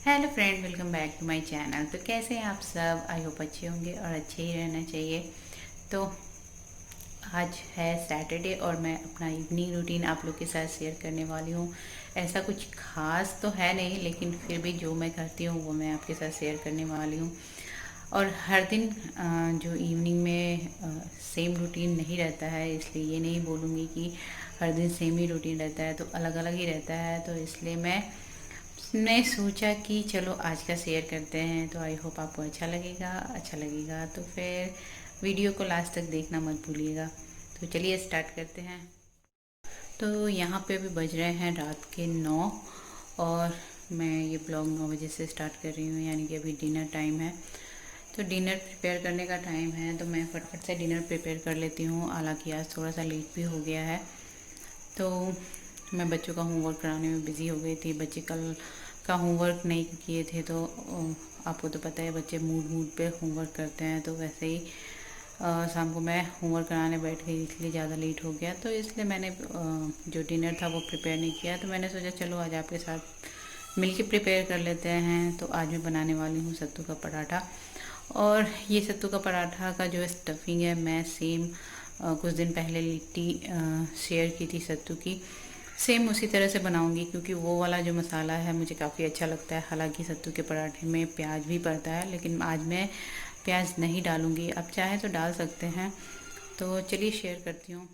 Hello friend, welcome back to my channel. तो कैसे हैं आप सब? आई होप अच्छे होंगे और अच्छे ही रहना चाहिए। तो आज है सैटरडे और मैं अपना इवनिंग रूटीन आप लोग के साथ शेयर करने वाली हूँ। ऐसा कुछ खास तो है नहीं, लेकिन फिर भी जो मैं करती हूँ वो मैं आपके साथ शेयर करने वाली हूँ। और हर दिन जो इवनिंग में सेम रूटीन नहीं रहता है, इसलिए ये नहीं बोलूँगी कि हर दिन सेम ही रूटीन रहता है, तो अलग अलग ही रहता है। तो इसलिए मैंने सोचा कि चलो आज का शेयर करते हैं। तो आई होप आपको अच्छा लगेगा तो फिर वीडियो को लास्ट तक देखना मत भूलिएगा। तो चलिए स्टार्ट करते हैं। तो यहाँ पे अभी बज रहे हैं रात के 9 और मैं ये ब्लॉग 9 बजे से स्टार्ट कर रही हूँ, यानी कि अभी डिनर टाइम है। तो डिनर प्रिपेयर करने का टाइम है, तो मैं फटफट से डिनर प्रिपेयर कर लेती हूँ। हालांकि आज थोड़ा सा लेट भी हो गया है। तो मैं बच्चों का होमवर्क कराने में बिज़ी हो गई थी। बच्चे कल का होमवर्क नहीं किए थे, तो आपको तो पता है बच्चे मूड मूड पे होमवर्क करते हैं। तो वैसे ही शाम को मैं होमवर्क कराने बैठ गई, इसलिए ज़्यादा लेट हो गया। तो इसलिए मैंने जो डिनर था वो प्रिपेयर नहीं किया। तो मैंने सोचा चलो आज आपके साथ मिलके प्रिपेयर कर लेते हैं। तो आज मैं बनाने वाली हूँ सत्तू का पराठा। और ये सत्तू का पराठा का जो स्टफिंग है, मैं सेम कुछ दिन पहले लिट्टी शेयर की थी सत्तू की, सेम उसी तरह से बनाऊंगी, क्योंकि वो वाला जो मसाला है मुझे काफ़ी अच्छा लगता है। हालांकि सत्तू के पराठे में प्याज भी पड़ता है, लेकिन आज मैं प्याज नहीं डालूंगी। अब चाहे तो डाल सकते हैं। तो चलिए शेयर करती हूँ।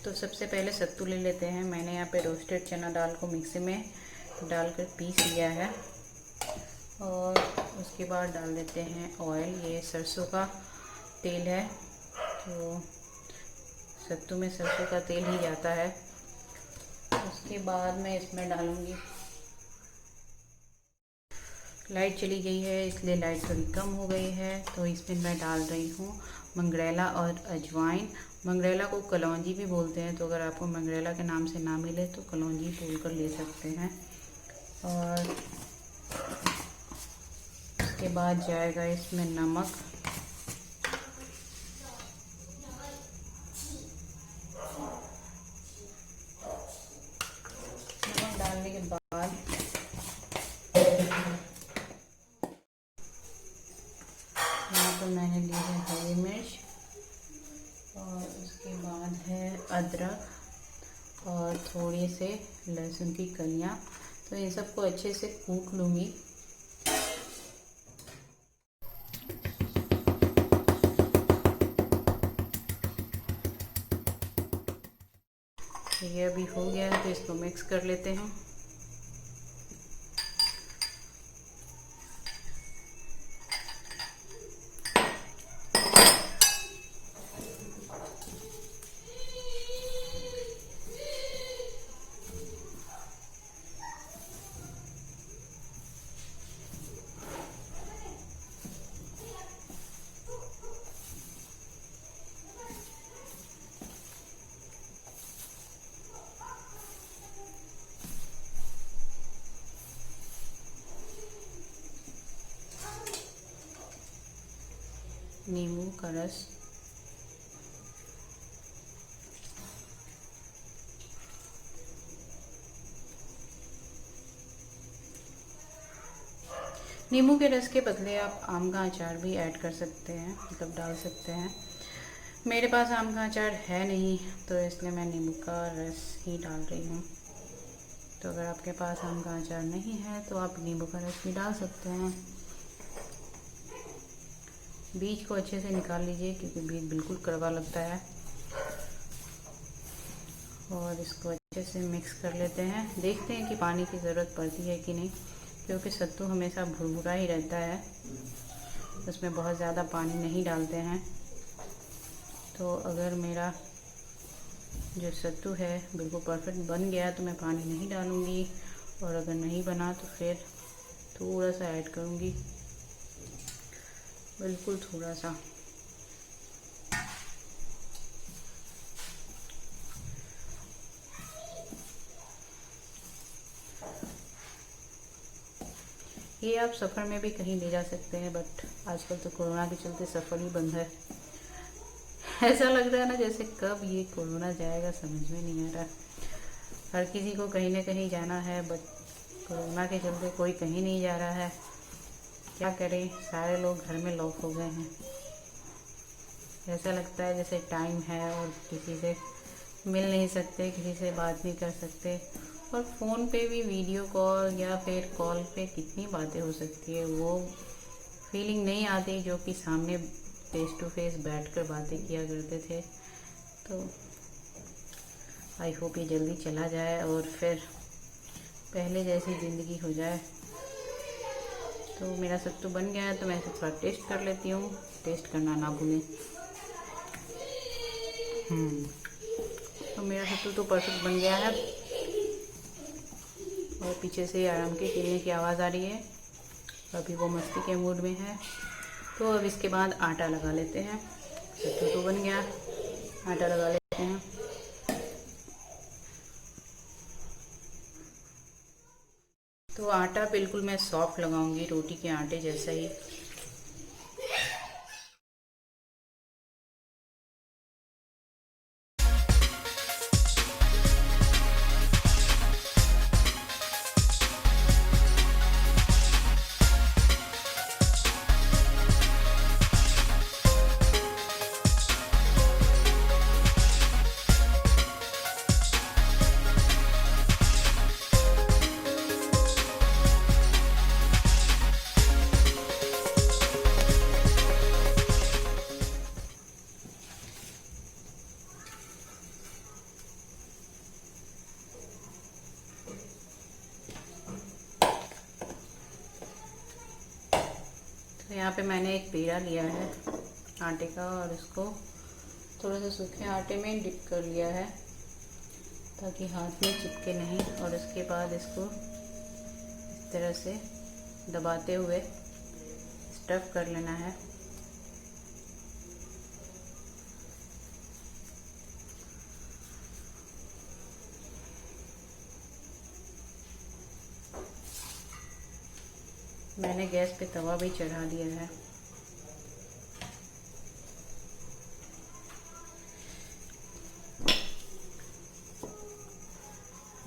तो सबसे पहले सत्तू ले लेते हैं। मैंने यहाँ पे रोस्टेड चना दाल को मिक्सी में डालकर पीस लिया है। और उसके बाद डाल देते हैं ऑयल। ये सरसों का तेल है, तो सत्तू में सरसों का तेल ही जाता है। उसके बाद मैं इसमें डालूंगी, लाइट चली गई है इसलिए लाइट थोड़ी कम हो गई है, तो इसमें मैं डाल रही हूँ मंगरेला और अजवाइन। मंगरेला को कलौंजी भी बोलते हैं, तो अगर आपको मंगरेला के नाम से ना मिले तो कलौंजी बोल कर ले सकते हैं। और उसके बाद जाएगा इसमें नमक। नमक डालने के बाद यहाँ पर मैंने ली है हरी मिर्च, और उसके बाद है अदरक और थोड़े से लहसुन की कलियाँ। तो इन सबको अच्छे से कूट लूँगी। ये अभी हो गया है, तो इसको मिक्स कर लेते हैं। नींबू का रस, नींबू के रस के बदले आप आम का अचार भी ऐड कर सकते हैं, मतलब डाल सकते हैं। मेरे पास आम का अचार है नहीं, तो इसलिए मैं नींबू का रस ही डाल रही हूँ। तो अगर आपके पास आम का अचार नहीं है तो आप नींबू का रस भी डाल सकते हैं। बीज को अच्छे से निकाल लीजिए, क्योंकि बीज बिल्कुल कड़वा लगता है। और इसको अच्छे से मिक्स कर लेते हैं। देखते हैं कि पानी की ज़रूरत पड़ती है कि नहीं, क्योंकि सत्तू हमेशा भुरभुरा ही रहता है, उसमें बहुत ज़्यादा पानी नहीं डालते हैं। तो अगर मेरा जो सत्तू है बिल्कुल परफेक्ट बन गया तो मैं पानी नहीं डालूँगी, और अगर नहीं बना तो फिर थोड़ा सा ऐड करूँगी, बिल्कुल थोड़ा सा। ये आप सफ़र में भी कहीं ले जा सकते हैं, बट आजकल तो कोरोना के चलते सफ़र ही बंद है। ऐसा लग रहा है ना जैसे कब ये कोरोना जाएगा, समझ में नहीं आ रहा। हर किसी को कहीं ना कहीं जाना है, बट कोरोना के चलते कोई कहीं नहीं जा रहा है। क्या करें, सारे लोग घर में लॉक हो गए हैं। ऐसा लगता है जैसे टाइम है और किसी से मिल नहीं सकते, किसी से बात नहीं कर सकते। और फ़ोन पे भी वीडियो कॉल या फिर कॉल पे कितनी बातें हो सकती है, वो फीलिंग नहीं आती जो कि सामने फेस टू फेस बैठकर बातें किया करते थे। तो आई होप ये जल्दी चला जाए और फिर पहले जैसी ज़िंदगी हो जाए। तो मेरा सत्तू बन गया है, तो मैं इसे थोड़ा टेस्ट कर लेती हूँ। टेस्ट करना ना भूलें। तो मेरा सत्तू तो परफेक्ट बन गया है और पीछे से आराम के खेलने की आवाज़ आ रही है। अभी वो मस्ती के मूड में है। तो अब इसके बाद आटा लगा लेते हैं। सत्तू तो बन गया, आटा लगा लेते हैं। तो आटा बिल्कुल मैं सॉफ्ट लगाऊंगी, रोटी के आटे जैसा ही। तो यहाँ पे मैंने एक पेड़ा लिया है आटे का और इसको थोड़ा सा सूखे आटे में डिप कर लिया है ताकि हाथ में चिपके नहीं। और उसके बाद इसको इस तरह से दबाते हुए स्टफ़ कर लेना है। मैंने गैस पे तवा भी चढ़ा दिया है।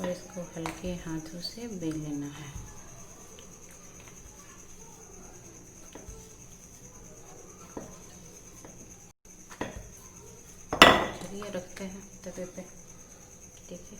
और इसको हल्के हाथों से बेल लेना है। चलिए रखते हैं तवे पे, देखिए।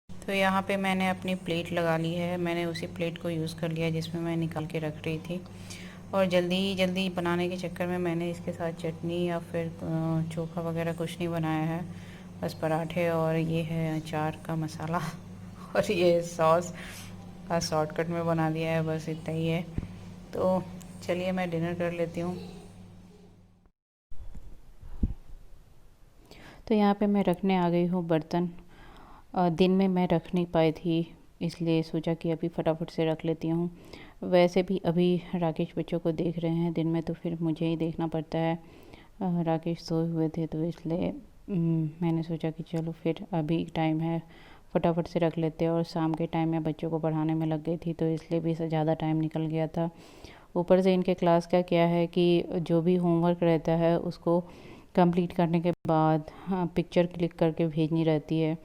तो यहाँ पे मैंने अपनी प्लेट लगा ली है। मैंने उसी प्लेट को यूज़ कर लिया जिसमें मैं निकाल के रख रही थी। और जल्दी जल्दी बनाने के चक्कर में मैंने इसके साथ चटनी या फिर चोखा वगैरह कुछ नहीं बनाया है। बस पराठे और ये है अचार का मसाला और ये सॉस का शॉर्टकट में बना दिया है, बस इतना ही है। तो चलिए मैं डिनर कर लेती हूँ। तो यहाँ पे मैं रखने आ गई हूँ बर्तन। दिन में मैं रख नहीं पाई थी, इसलिए सोचा कि अभी फटाफट से रख लेती हूँ। वैसे भी अभी राकेश बच्चों को देख रहे हैं, दिन में तो फिर मुझे ही देखना पड़ता है। राकेश सोए हुए थे तो इसलिए मैंने सोचा कि चलो फिर अभी टाइम है, फटाफट से रख लेते हैं। और शाम के टाइम में बच्चों को पढ़ाने में लग गई थी तो इसलिए भी ज़्यादा टाइम निकल गया था। ऊपर से इनके क्लास का क्या है कि जो भी होमवर्क रहता है उसको कंप्लीट करने के बाद पिक्चर क्लिक करके भेजनी रहती है।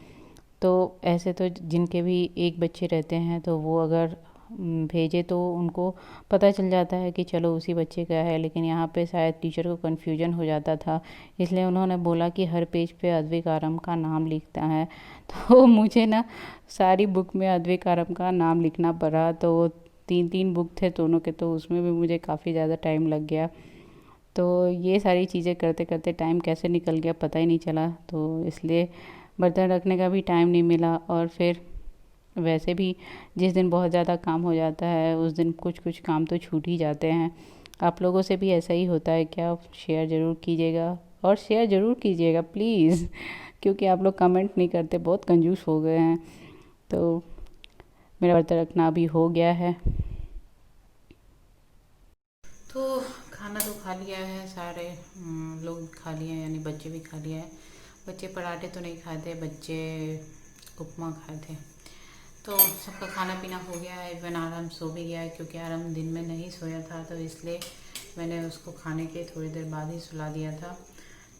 तो ऐसे तो जिनके भी एक बच्चे रहते हैं तो वो अगर भेजे तो उनको पता चल जाता है कि चलो उसी बच्चे का है, लेकिन यहाँ पे शायद टीचर को कन्फ्यूजन हो जाता था, इसलिए उन्होंने बोला कि हर पेज पे अद्विकारम का नाम लिखता है। तो मुझे ना सारी बुक में अद्विकारम का नाम लिखना पड़ा। तो 3 बुक थे दोनों के, तो उसमें भी मुझे काफ़ी ज़्यादा टाइम लग गया। तो ये सारी चीज़ें करते करते टाइम कैसे निकल गया पता ही नहीं चला। तो इसलिए बर्तन रखने का भी टाइम नहीं मिला। और फिर वैसे भी जिस दिन बहुत ज़्यादा काम हो जाता है उस दिन कुछ कुछ काम तो छूट ही जाते हैं। आप लोगों से भी ऐसा ही होता है क्या? शेयर ज़रूर कीजिएगा और शेयर ज़रूर कीजिएगा प्लीज़, क्योंकि आप लोग कमेंट नहीं करते, बहुत कंजूस हो गए हैं। तो मेरा बर्तन रखना अभी हो गया है। तो खाना तो खा लिया है, सारे लोग खा लिए हैं, यानी बच्चे भी खा लिया है। बच्चे पराठे तो नहीं खाते, बच्चे उपमा खाए थे। तो सबका खाना पीना हो गया है। इवन आराम सो भी गया है, क्योंकि आराम दिन में नहीं सोया था, तो इसलिए मैंने उसको खाने के थोड़ी देर बाद ही सुला दिया था।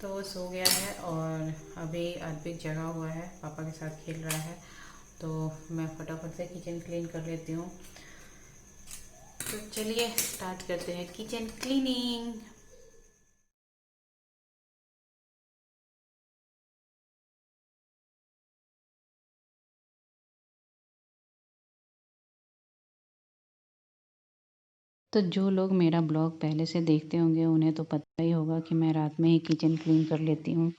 तो वो सो गया है और अभी अर्पित जगा हुआ है, पापा के साथ खेल रहा है। तो मैं फटाफट से किचन क्लीन कर लेती हूँ। तो चलिए स्टार्ट करते हैं किचन क्लीनिंग। तो जो लोग मेरा ब्लॉग पहले से देखते होंगे उन्हें तो पता ही होगा कि मैं रात में ही किचन क्लीन कर लेती हूँ।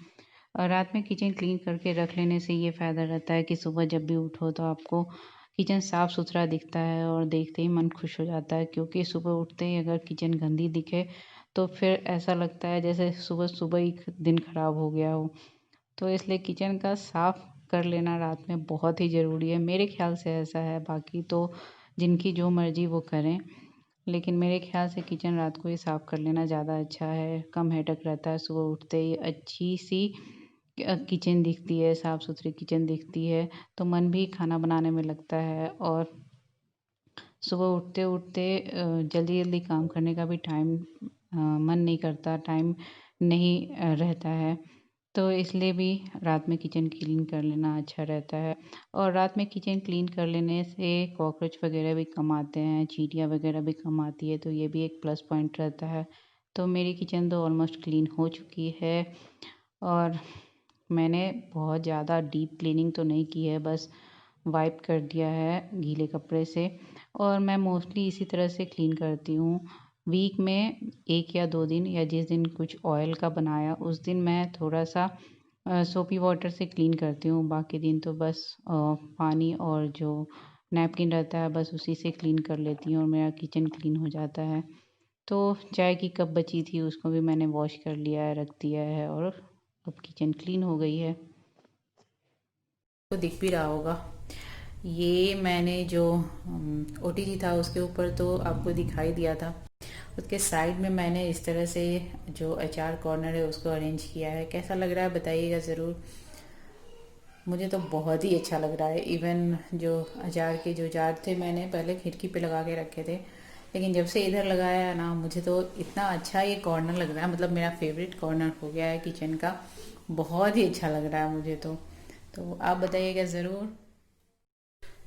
और रात में किचन क्लीन करके रख लेने से ये फ़ायदा रहता है कि सुबह जब भी उठो तो आपको किचन साफ़ सुथरा दिखता है और देखते ही मन खुश हो जाता है। क्योंकि सुबह उठते ही अगर किचन गंदी दिखे तो फिर ऐसा लगता है जैसे सुबह सुबह ही दिन ख़राब हो गया हो। तो इसलिए किचन का साफ़ कर लेना रात में बहुत ही ज़रूरी है, मेरे ख़्याल से ऐसा है। बाकी तो जिनकी जो मर्ज़ी वो करें, लेकिन मेरे ख़्याल से किचन रात को ही साफ़ कर लेना ज़्यादा अच्छा है। कम हेडेक रहता है, सुबह उठते ही अच्छी सी किचन दिखती है, साफ़ सुथरी किचन दिखती है तो मन भी खाना बनाने में लगता है। और सुबह उठते उठते जल्दी जल्दी काम करने का भी मन नहीं करता, टाइम नहीं रहता है। तो इसलिए भी रात में किचन क्लीन कर लेना अच्छा रहता है। और रात में किचन क्लीन कर लेने से कॉकरोच वगैरह भी कम आते हैं, चींटियाँ वगैरह भी कम आती है, तो ये भी एक प्लस पॉइंट रहता है। तो मेरी किचन तो ऑलमोस्ट क्लीन हो चुकी है। और मैंने बहुत ज़्यादा डीप क्लीनिंग तो नहीं की है, बस वाइप कर दिया है गीले कपड़े से। और मैं मोस्टली इसी तरह से क्लीन करती हूँ। वीक में 1 या 2 दिन, या जिस दिन कुछ ऑयल का बनाया उस दिन मैं थोड़ा सा सोपी वाटर से क्लीन करती हूँ। बाकी दिन तो बस पानी और जो नैपकिन रहता है बस उसी से क्लीन कर लेती हूँ और मेरा किचन क्लीन हो जाता है। तो चाय की कप बची थी उसको भी मैंने वॉश कर लिया है, रख दिया है, और अब किचन क्लीन हो गई है। तो दिख भी रहा होगा, ये मैंने जो ओटीजी था उसके ऊपर तो आपको दिखाई दिया था। उसके साइड में मैंने इस तरह से जो अचार कॉर्नर है उसको अरेंज किया है। कैसा लग रहा है बताइएगा ज़रूर। मुझे तो बहुत ही अच्छा लग रहा है। इवन जो अचार के जो जार थे मैंने पहले खिड़की पे लगा के रखे थे, लेकिन जब से इधर लगाया है ना मुझे तो इतना अच्छा ये कॉर्नर लग रहा है। मतलब मेरा फेवरेट कॉर्नर हो गया है किचन का, बहुत ही अच्छा लग रहा है मुझे तो आप बताइएगा ज़रूर।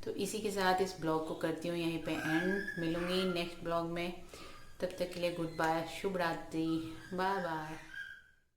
तो इसी के साथ इस ब्लॉग को करती हूँ यहीं पे एंड। मिलूंगी नेक्स्ट ब्लॉग में, तब तक के लिए गुड बाय, शुभ रात्रि, बाय बाय।